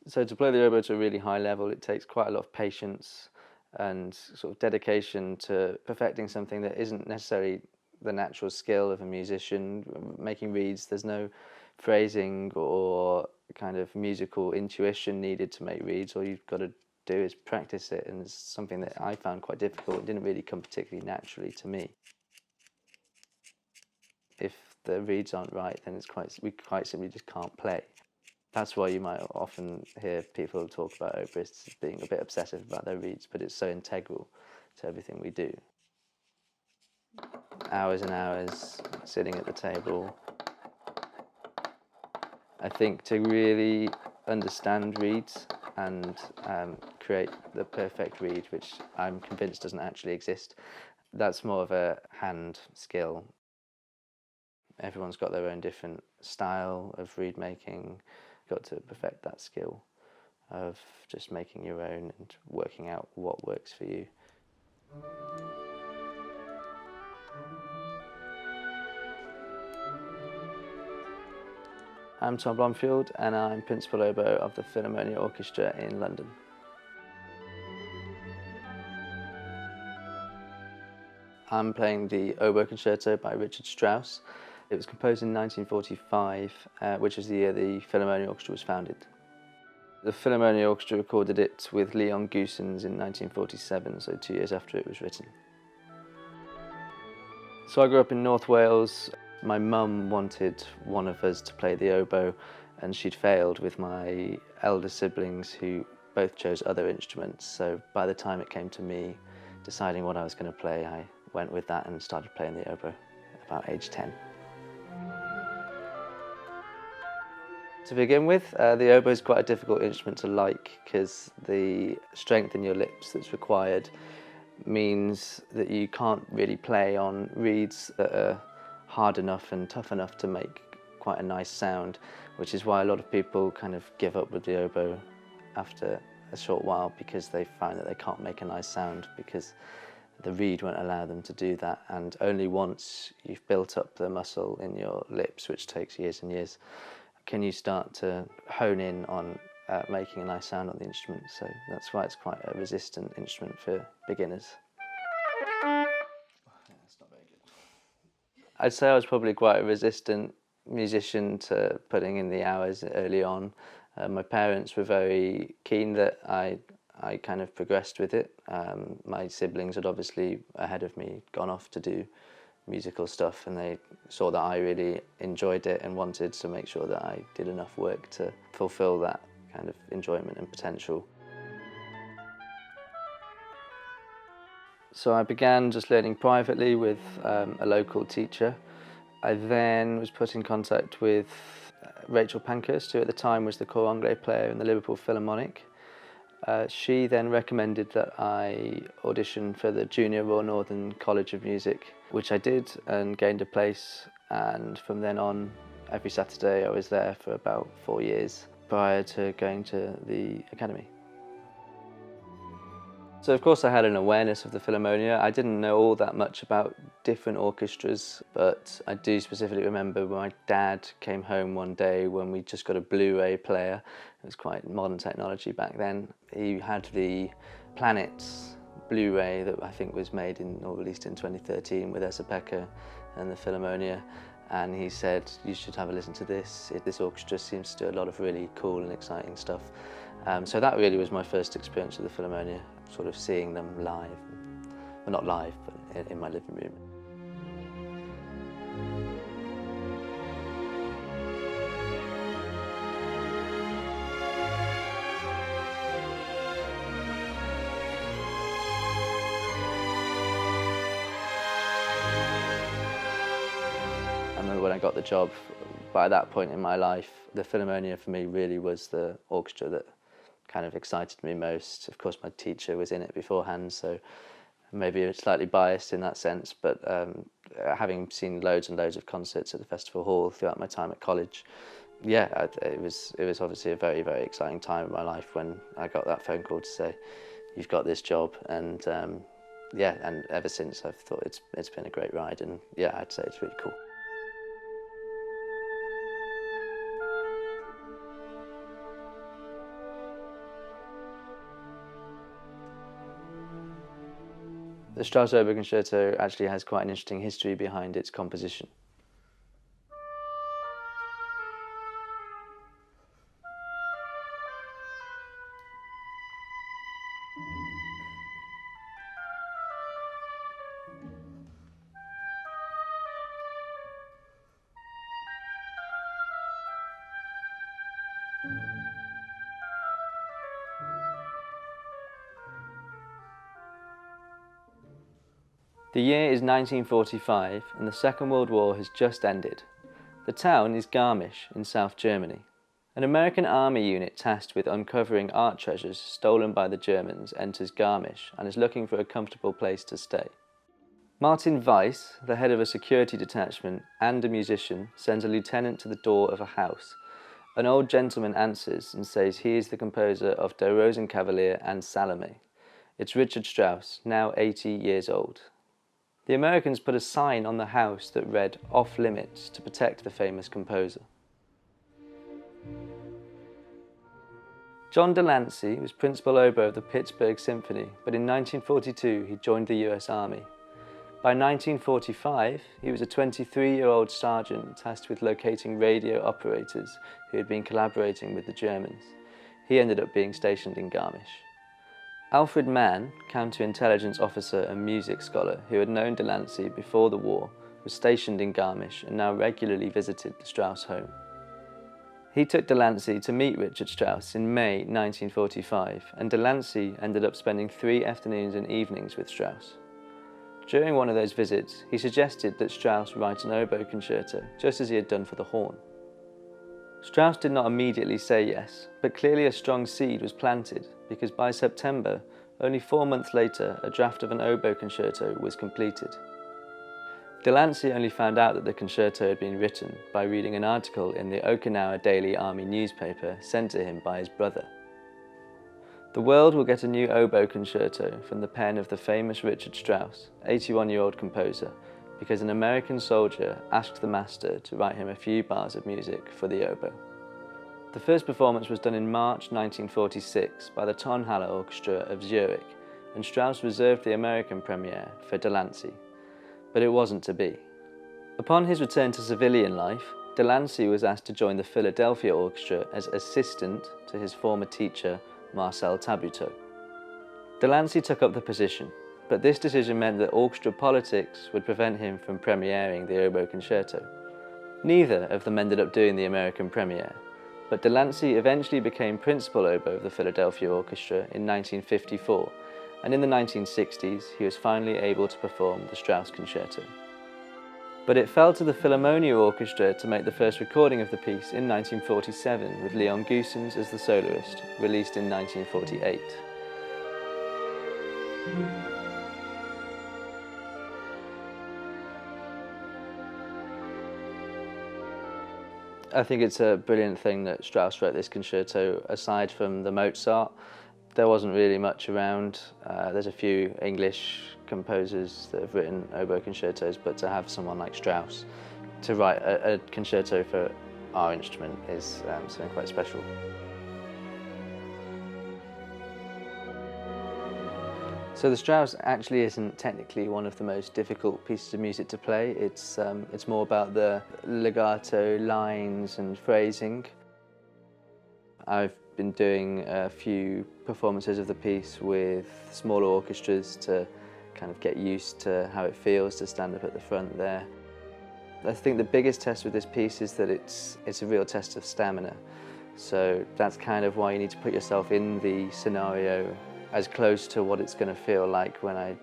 So to play the oboe to a really high level, it takes quite a lot of patience and sort of dedication to perfecting something that isn't necessarily the natural skill of a musician. Making reeds, there's no phrasing or kind of musical intuition needed to make reeds. All you've got to do is practice it, and it's something that I found quite difficult. It didn't really come particularly naturally to me. If the reeds aren't right, then we quite simply just can't play. That's why you might often hear people talk about oboists as being a bit obsessive about their reeds, but it's so integral to everything we do. Hours and hours sitting at the table. I think to really understand reeds and create the perfect reed, which I'm convinced doesn't actually exist, that's more of a hand skill. Everyone's got their own different style of reed making. You've got to perfect that skill of just making your own and working out what works for you. I'm Tom Blomfield and I'm Principal Oboe of the Philharmonia Orchestra in London. I'm playing the Oboe Concerto by Richard Strauss. It was composed in 1945, which is the year the Philharmonia Orchestra was founded. The Philharmonia Orchestra recorded it with Leon Goossens in 1947, so 2 years after it was written. So I grew up in North Wales. My mum wanted one of us to play the oboe, and she'd failed with my elder siblings who both chose other instruments. So by the time it came to me deciding what I was going to play, I went with that and started playing the oboe at about age 10. To begin with, the oboe is quite a difficult instrument to like because the strength in your lips that's required means that you can't really play on reeds that are hard enough and tough enough to make quite a nice sound, which is why a lot of people kind of give up with the oboe after a short while, because they find that they can't make a nice sound because the reed won't allow them to do that. And only once you've built up the muscle in your lips, which takes years and years, can you start to hone in on making a nice sound on the instrument. So that's why it's quite a resistant instrument for beginners. That's not very good. I'd say I was probably quite a resistant musician to putting in the hours early on. My parents were very keen that I kind of progressed with it. My siblings had obviously, ahead of me, gone off to do musical stuff, and they saw that I really enjoyed it and wanted to make sure that I did enough work to fulfill that kind of enjoyment and potential. So I began just learning privately with a local teacher. I then was put in contact with Rachel Pankhurst, who at the time was the cor anglais player in the Liverpool Philharmonic. She then recommended that I audition for the Junior Royal Northern College of Music, which I did and gained a place, and from then on every Saturday I was there for about 4 years prior to going to the academy. So of course I had an awareness of the Philharmonia. I didn't know all that much about different orchestras, but I do specifically remember when my dad came home one day when we just got a Blu-ray player. It was quite modern technology back then. He had the Planets Blu-ray that I think was made or released in 2013 with Esa-Pekka and the Philharmonia, and he said, "You should have a listen to this. This orchestra seems to do a lot of really cool and exciting stuff." So that really was my first experience with the Philharmonia, sort of seeing them live. Well, not live, but in my living room. I remember when I got the job, by that point in my life, the Philharmonia for me really was the orchestra that kind of excited me most. Of course, my teacher was in it beforehand, so maybe slightly biased in that sense, but having seen loads and loads of concerts at the Festival Hall throughout my time at college, yeah, it was obviously a very, very exciting time in my life when I got that phone call to say, "You've got this job," and yeah, and ever since I've thought it's been a great ride, and yeah, I'd say it's really cool. The Strauss Oboe Concerto actually has quite an interesting history behind its composition. The year is 1945 and the Second World War has just ended. The town is Garmisch in South Germany. An American army unit tasked with uncovering art treasures stolen by the Germans enters Garmisch and is looking for a comfortable place to stay. Martin Weiss, the head of a security detachment and a musician, sends a lieutenant to the door of a house. An old gentleman answers and says he is the composer of Der Rosenkavalier and Salome. It's Richard Strauss, now 80 years old. The Americans put a sign on the house that read "Off Limits" to protect the famous composer. John Delancey was principal oboe of the Pittsburgh Symphony, but in 1942 he joined the US Army. By 1945, he was a 23-year-old sergeant tasked with locating radio operators who had been collaborating with the Germans. He ended up being stationed in Garmisch. Alfred Mann, counterintelligence officer and music scholar who had known Delancey before the war, was stationed in Garmisch and now regularly visited the Strauss home. He took Delancey to meet Richard Strauss in May 1945, and Delancey ended up spending 3 afternoons and evenings with Strauss. During one of those visits, he suggested that Strauss write an oboe concerto, just as he had done for the horn. Strauss did not immediately say yes, but clearly a strong seed was planted, because by September, only 4 months later, a draft of an oboe concerto was completed. Delancey only found out that the concerto had been written by reading an article in the Okinawa Daily Army newspaper sent to him by his brother. The world will get a new oboe concerto from the pen of the famous Richard Strauss, 81-year-old composer, because an American soldier asked the master to write him a few bars of music for the oboe. The first performance was done in March 1946 by the Tonhalle Orchestra of Zurich, and Strauss reserved the American premiere for Delancey, but it wasn't to be. Upon his return to civilian life, Delancey was asked to join the Philadelphia Orchestra as assistant to his former teacher, Marcel Tabuteau. Delancey took up the position, but this decision meant that orchestra politics would prevent him from premiering the oboe concerto. Neither of them ended up doing the American premiere, but Delancey eventually became principal oboe of the Philadelphia Orchestra in 1954, and in the 1960s he was finally able to perform the Strauss concerto. But it fell to the Philharmonia Orchestra to make the first recording of the piece in 1947 with Leon Goossens as the soloist, released in 1948. I think it's a brilliant thing that Strauss wrote this concerto. Aside from the Mozart, there wasn't really much around. There's a few English composers that have written oboe concertos, but to have someone like Strauss to write a concerto for our instrument is something quite special. So the Strauss actually isn't technically one of the most difficult pieces of music to play. It's more about the legato lines and phrasing. I've been doing a few performances of the piece with smaller orchestras to kind of get used to how it feels to stand up at the front there. I think the biggest test with this piece is that it's a real test of stamina. So that's kind of why you need to put yourself in the scenario as close to what it's going to feel like when I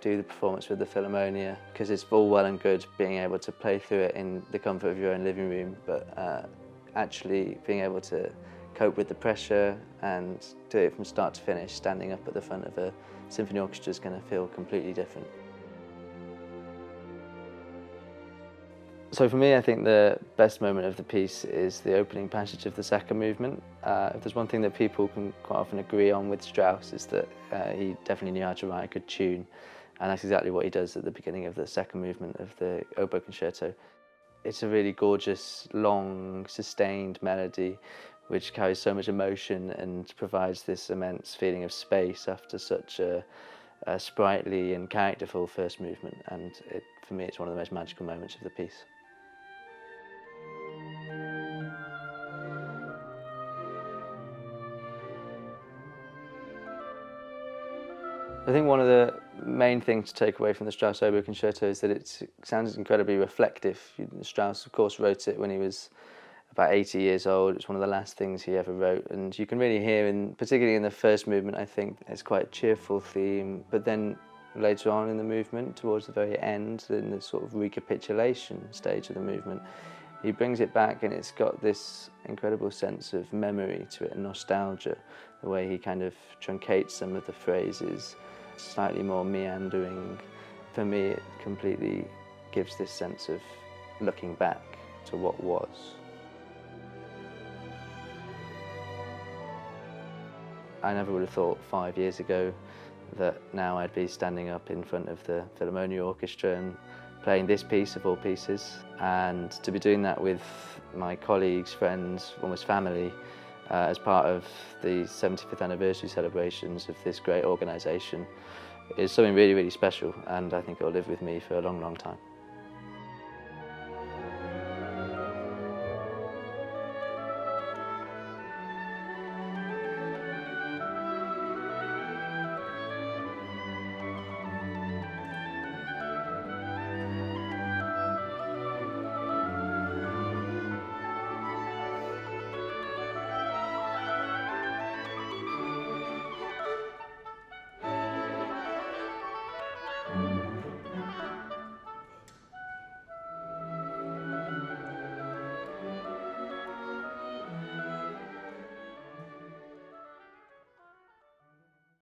do the performance with the Philharmonia, because it's all well and good being able to play through it in the comfort of your own living room, but actually being able to cope with the pressure and do it from start to finish, standing up at the front of a symphony orchestra is going to feel completely different. So for me, I think the best moment of the piece is the opening passage of the second movement. If there's one thing that people can quite often agree on with Strauss, is that he definitely knew how to write a good tune, and that's exactly what he does at the beginning of the second movement of the oboe concerto. It's a really gorgeous, long, sustained melody which carries so much emotion and provides this immense feeling of space after such a sprightly and characterful first movement, and for me it's one of the most magical moments of the piece. I think one of the main things to take away from the Strauss Oboe Concerto is that it sounds incredibly reflective. Strauss, of course, wrote it when he was about 80 years old. It's one of the last things he ever wrote, and you can really hear, particularly in the first movement, I think it's quite a cheerful theme, but then later on in the movement, towards the very end, in the sort of recapitulation stage of the movement, he brings it back, and it's got this incredible sense of memory to it, and nostalgia, the way he kind of truncates some of the phrases, slightly more meandering. For me, it completely gives this sense of looking back to what was. I never would have thought 5 years ago that now I'd be standing up in front of the Philharmonia Orchestra and playing this piece of all pieces, and to be doing that with my colleagues, friends, almost family, as part of the 75th anniversary celebrations of this great organisation is something really, really special, and I think it'll live with me for a long, long time.